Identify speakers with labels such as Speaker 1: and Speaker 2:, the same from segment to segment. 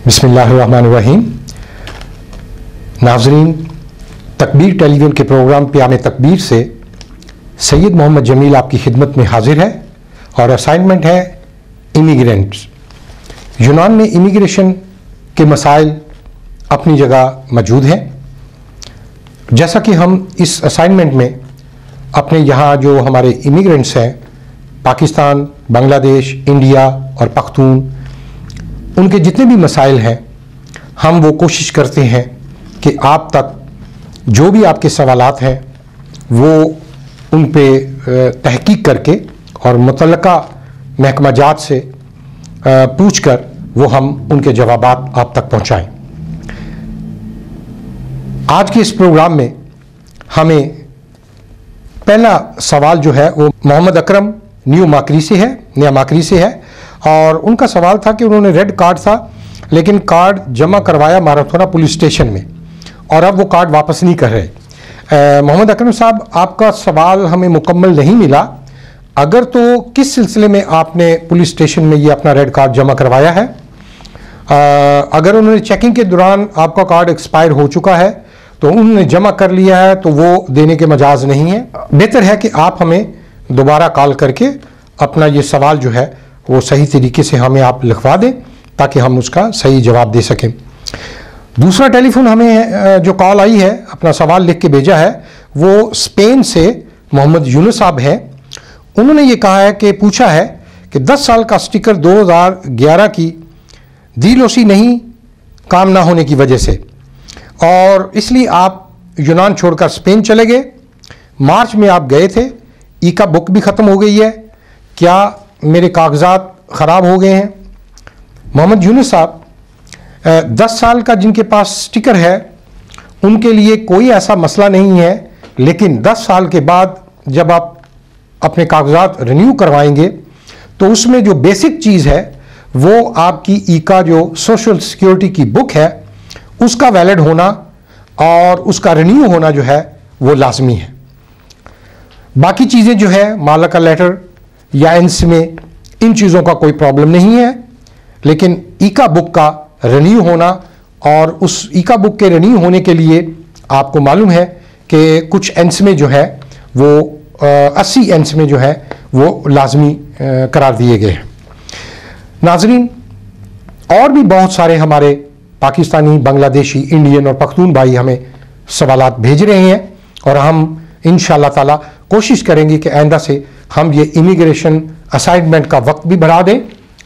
Speaker 1: बिस्मिल्लाहिर्रहमानिर्रहीम। नाज़रीन, तकबीर टेलीविज़न के प्रोग्राम प्याम तकबीर से सैयद मोहम्मद जमील आपकी खिदमत में हाजिर है और असाइनमेंट है इमिग्रेंट्स। यूनान में इमिग्रेशन के मसाइल अपनी जगह मौजूद हैं। जैसा कि हम इस असाइनमेंट में अपने यहाँ जो हमारे इमिग्रेंट्स हैं, पाकिस्तान, बांग्लादेश, इंडिया और पख्तून, उनके जितने भी मसाइल हैं, हम वो कोशिश करते हैं कि आप तक जो भी आपके सवालात हैं वो उन पे तहकीक करके और मुतल्लका महकमा जात से पूछ कर वो हम उनके जवाबात आप तक पहुँचाएँ। आज के इस प्रोग्राम में हमें पहला सवाल जो है वो मोहम्मद अकरम नया माकरी से है और उनका सवाल था कि उन्होंने रेड कार्ड था लेकिन कार्ड जमा करवाया माराथोना पुलिस स्टेशन में और अब वो कार्ड वापस नहीं कर रहे। मोहम्मद अकरम साहब, आपका सवाल हमें मुकम्मल नहीं मिला। अगर तो किस सिलसिले में आपने पुलिस स्टेशन में ये अपना रेड कार्ड जमा करवाया है? अगर उन्होंने चेकिंग के दौरान आपका कार्ड एक्सपायर हो चुका है तो उन्होंने जमा कर लिया है तो वो देने के मजाज नहीं है। बेहतर है कि आप हमें दोबारा कॉल करके अपना ये सवाल जो है वो सही तरीके से हमें आप लिखवा दें ताकि हम उसका सही जवाब दे सकें। दूसरा टेलीफोन हमें जो कॉल आई है, अपना सवाल लिख के भेजा है, वो स्पेन से मोहम्मद यूनुस साहब हैं। उन्होंने ये कहा है कि पूछा है कि 10 साल का स्टिकर 2011 की डीलोसी नहीं काम ना होने की वजह से और इसलिए आप यूनान छोड़कर स्पेन चले गए। मार्च में आप गए थे, ई का बुक भी ख़त्म हो गई है, क्या मेरे कागजात ख़राब हो गए हैं? मोहम्मद यूनुस साहब, 10 साल का जिनके पास स्टिकर है उनके लिए कोई ऐसा मसला नहीं है, लेकिन 10 साल के बाद जब आप अपने कागजात रिन्यू करवाएंगे तो उसमें जो बेसिक चीज़ है वो आपकी ई का जो सोशल सिक्योरिटी की बुक है उसका वैलिड होना और उसका रिन्यू होना जो है वो लाजमी है। बाकी चीज़ें जो है माला का लेटर या एनसी में, इन चीज़ों का कोई प्रॉब्लम नहीं है, लेकिन ईका बुक का रिन्यू होना और उस ईका बुक के रिन्यू होने के लिए आपको मालूम है कि कुछ एंस में जो है वो 80 एंस में जो है वो लाजमी करार दिए गए हैं। नाजरीन, और भी बहुत सारे हमारे पाकिस्तानी, बांग्लादेशी, इंडियन और पख्तून भाई हमें सवालात भेज रहे हैं और हम इंशाअल्लाह ताला कोशिश करेंगे कि आइंदा से हम ये इमिग्रेशन असाइनमेंट का वक्त भी बढ़ा दें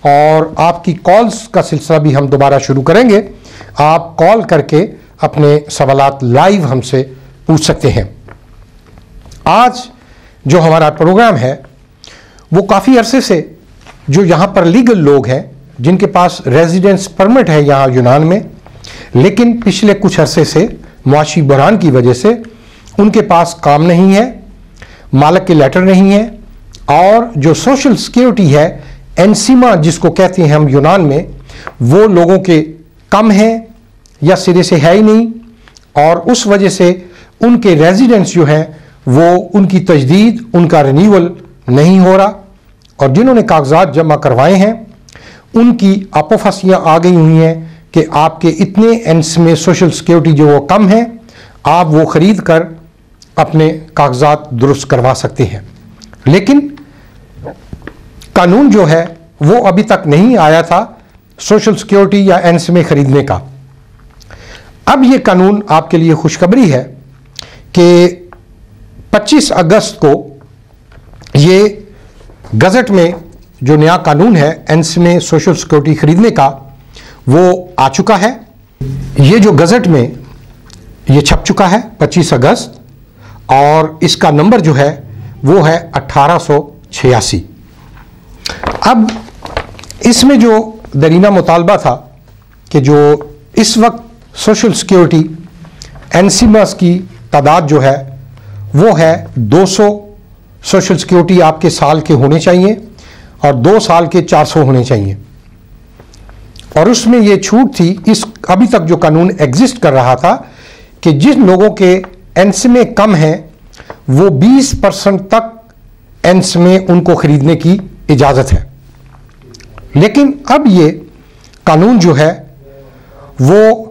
Speaker 1: और आपकी कॉल्स का सिलसिला भी हम दोबारा शुरू करेंगे। आप कॉल करके अपने सवालात लाइव हमसे पूछ सकते हैं। आज जो हमारा प्रोग्राम है वो काफ़ी अरसे से जो यहाँ पर लीगल लोग हैं, जिनके पास रेजिडेंस परमिट है यहाँ यूनान में, लेकिन पिछले कुछ अरसे से मुआशी बहरान की वजह से उनके पास काम नहीं है, मालक के लेटर नहीं है और जो सोशल सिक्योरिटी है, एनसीमा जिसको कहते हैं हम यूनान में, वो लोगों के कम है या सिरे से है ही नहीं और उस वजह से उनके रेजिडेंट्स जो हैं वो उनकी तजदीद, उनका रिन्यूअल नहीं हो रहा और जिन्होंने कागजात जमा करवाए हैं उनकी आपोफासियाँ आ गई हुई हैं कि आपके इतने एंस में सोशल सिक्योरिटी जो वो कम है, आप वो ख़रीद कर अपने कागजात दुरुस्त करवा सकते हैं। लेकिन कानून जो है वो अभी तक नहीं आया था सोशल सिक्योरिटी या एंस में ख़रीदने का। अब ये कानून आपके लिए खुशखबरी है कि 25 अगस्त को ये गज़ट में जो नया कानून है एंस में सोशल सिक्योरिटी ख़रीदने का वो आ चुका है। ये जो गज़ट में ये छप चुका है 25 अगस्त और इसका नंबर जो है वो है 1886। अब इसमें जो दरीना मुतालबा था कि जो इस वक्त सोशल सिक्योरिटी एनसीमास की तादाद जो है वो है 200 सोशल सिक्योरिटी आपके साल के होने चाहिए और 2 साल के 400 होने चाहिए और उसमें ये छूट थी, इस अभी तक जो कानून एग्जिस्ट कर रहा था कि जिन लोगों के एंस में कम है वो 20% तक एंस में उनको ख़रीदने की इजाज़त है। लेकिन अब ये कानून जो है وہ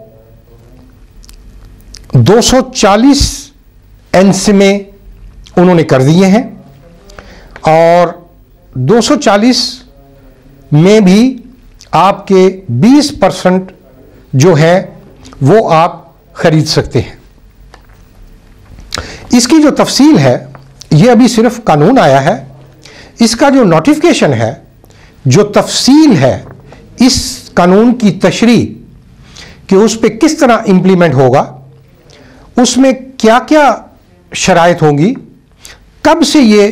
Speaker 1: 240 NC میں انہوں نے کر دیے ہیں، اور 240 میں بھی آپ کے 20% جو ہے وہ آپ خرید سکتے ہیں۔ اس کی جو تفصیل ہے، یہ ابھی صرف قانون آیا ہے، اس کا جو نوٹیفکیشن ہے، جو تفصیل ہے اس قانون کی تشریح کہ اس پہ کس طرح امپلیمنٹ ہوگا، اس میں کیا کیا شرائط ہوں گی، کب سے یہ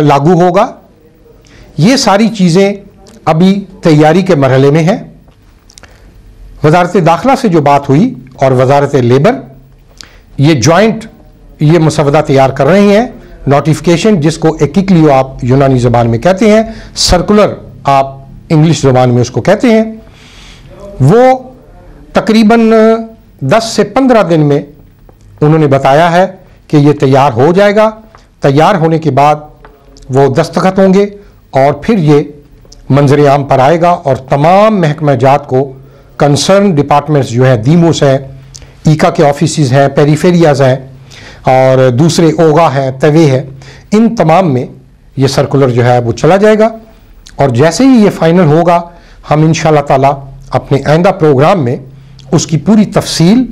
Speaker 1: لاگو ہوگا، یہ ساری چیزیں ابھی تیاری کے مرحلے میں ہیں۔ وزارت داخلہ سے جو بات ہوئی اور وزارت لیبر، یہ جوائنٹ یہ مسودہ تیار کر رہے ہیں، نوٹیفکیشن جس کو ایکیکلیو آپ یونانی زبان میں کہتے ہیں، سرکولر آپ انگلش زبان میں اس کو کہتے ہیں، وہ تقریباً 10 سے 15 دن میں انہوں نے بتایا ہے کہ یہ تیار ہو جائے گا۔ تیار ہونے کے بعد وہ دستخط ہوں گے اور پھر یہ منظر عام پر آئے گا، اور تمام محکمہ جات کو کنسرن ڈپارٹمنٹس جو ہیں، دیموس ہیں، ایکا کے آفیسز ہیں، پیریفیریاز ہیں، اور دوسرے اوگا ہیں، توے ہے، ان تمام میں یہ سرکولر جو ہے وہ چلا جائے گا۔ اور جیسے ہی یہ فائنل ہوگا، ہم انشاءاللہ تعالیٰ اپنے آئندہ پروگرام میں اس کی پوری تفصیل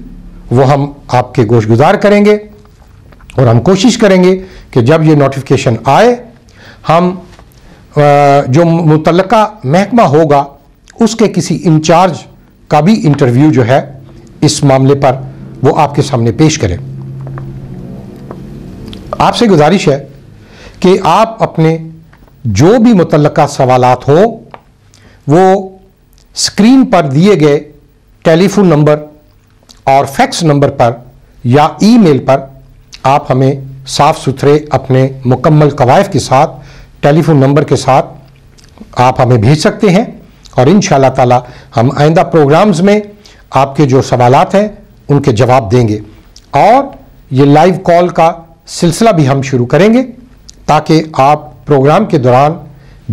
Speaker 1: وہ ہم آپ کے گوش گزار کریں گے، اور ہم کوشش کریں گے کہ جب یہ نوٹیفکیشن آئے، ہم جو متعلقہ محکمہ ہوگا اس کے کسی انچارج کا بھی انٹرویو جو ہے اس معاملے پر وہ آپ کے سامنے پیش کریں۔ آپ سے گزارش ہے کہ آپ اپنے جو بھی متعلقہ سوالات ہوں وہ اسکرین پر دیے گئے ٹیلی فون نمبر اور فیکس نمبر پر یا ای میل پر آپ ہمیں صاف ستھرے اپنے مکمل قوائف کے ساتھ، ٹیلی فون نمبر کے ساتھ آپ ہمیں بھیج سکتے ہیں، اور انشاءاللہ تعالی ہم آئندہ پروگرامز میں آپ کے جو سوالات ہیں ان کے جواب دیں گے، اور یہ لائیو کال کا سلسلہ بھی ہم شروع کریں گے تاکہ آپ پروگرام کے دوران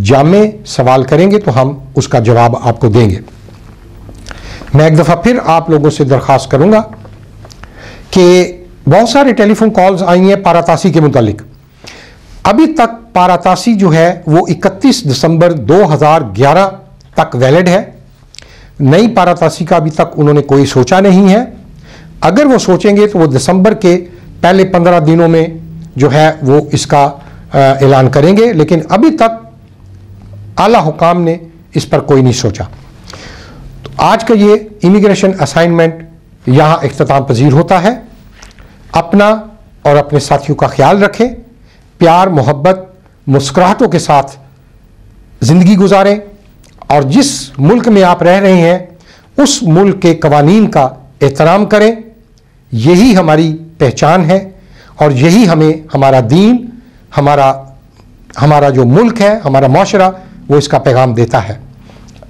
Speaker 1: جامع سوال کریں گے تو ہم اس کا جواب آپ کو دیں گے۔ میں ایک دفعہ پھر آپ لوگوں سے درخواست کروں گا کہ بہت سارے ٹیلی فون کالز آئی ہیں پاراتاسی کے متعلق۔ ابھی تک پاراتاسی جو ہے وہ 31 دسمبر 2011 تک ویلڈ ہے، نئی پاراتاسی کا ابھی تک انہوں نے کوئی سوچا نہیں ہے۔ اگر وہ سوچیں گے تو وہ دسمبر کے پہلے 15 دنوں میں جو ہے وہ اس کا اعلان کریں گے، لیکن ابھی تک اعلیٰ حکام نے اس پر کوئی نہیں سوچا۔ تو آج کا یہ امیگریشن اسائنمنٹ یہاں اختتام پذیر ہوتا ہے۔ اپنا اور اپنے ساتھیوں کا خیال رکھیں، پیار محبت مسکراہٹوں کے ساتھ زندگی گزاریں، اور جس ملک میں آپ رہ رہے ہیں اس ملک کے قوانین کا احترام کریں۔ یہی ہماری پہچان ہے، اور یہی ہمیں ہمارا دین، ہمارا جو ملک ہے، ہمارا معاشرہ، وہ اس کا پیغام دیتا ہے۔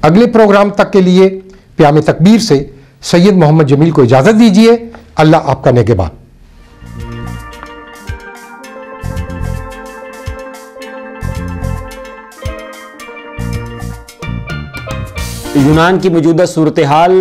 Speaker 1: اگلے پروگرام تک کے لیے پیام تکبیر سے سید محمد جمیل کو اجازت دیجیے۔ اللہ آپ کا نگہبان۔
Speaker 2: یونان کی موجودہ صورتحال،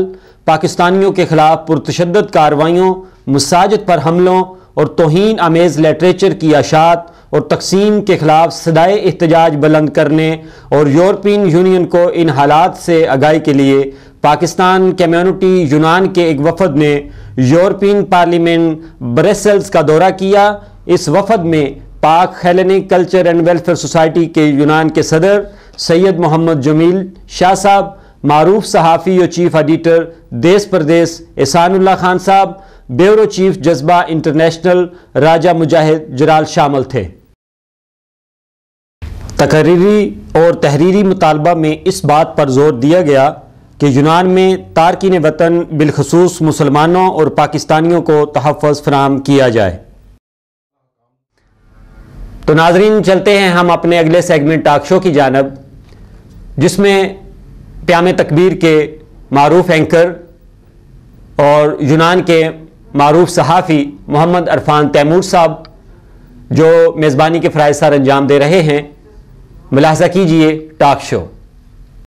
Speaker 2: پاکستانیوں کے خلاف پرتشدد کارروائیوں، مساجد پر حملوں اور توہین آمیز لٹریچر کی اشاعت اور تقسیم کے خلاف صدائے احتجاج بلند کرنے اور یورپین یونین کو ان حالات سے آگاہی کے لیے پاکستان کمیونٹی یونان کے ایک وفد نے یورپین پارلیمنٹ برسلز کا دورہ کیا۔ اس وفد میں پاک ہیلینک کلچر اینڈ ویلفیئر سوسائٹی کے یونان کے صدر سید محمد جمیل شاہ صاحب، معروف صحافی اور چیف ایڈیٹر دیس پردیس احسان اللہ خان صاحب، بیورو چیف جذبہ انٹرنیشنل راجہ مجاہد جلال شامل تھے۔ تقریری اور تحریری مطالبہ میں اس بات پر زور دیا گیا کہ یونان میں تارکین وطن بالخصوص مسلمانوں اور پاکستانیوں کو تحفظ فراہم کیا جائے۔ تو ناظرین، چلتے ہیں ہم اپنے اگلے سیگمنٹ ٹاک شو کی جانب، جس میں پیام تکبیر کے معروف اینکر اور یونان کے معروف صحافی محمد عرفان تیمور صاحب جو میزبانی کے فرائض سر انجام دے رہے ہیں۔ ملاحظہ کیجئے ٹاک شو۔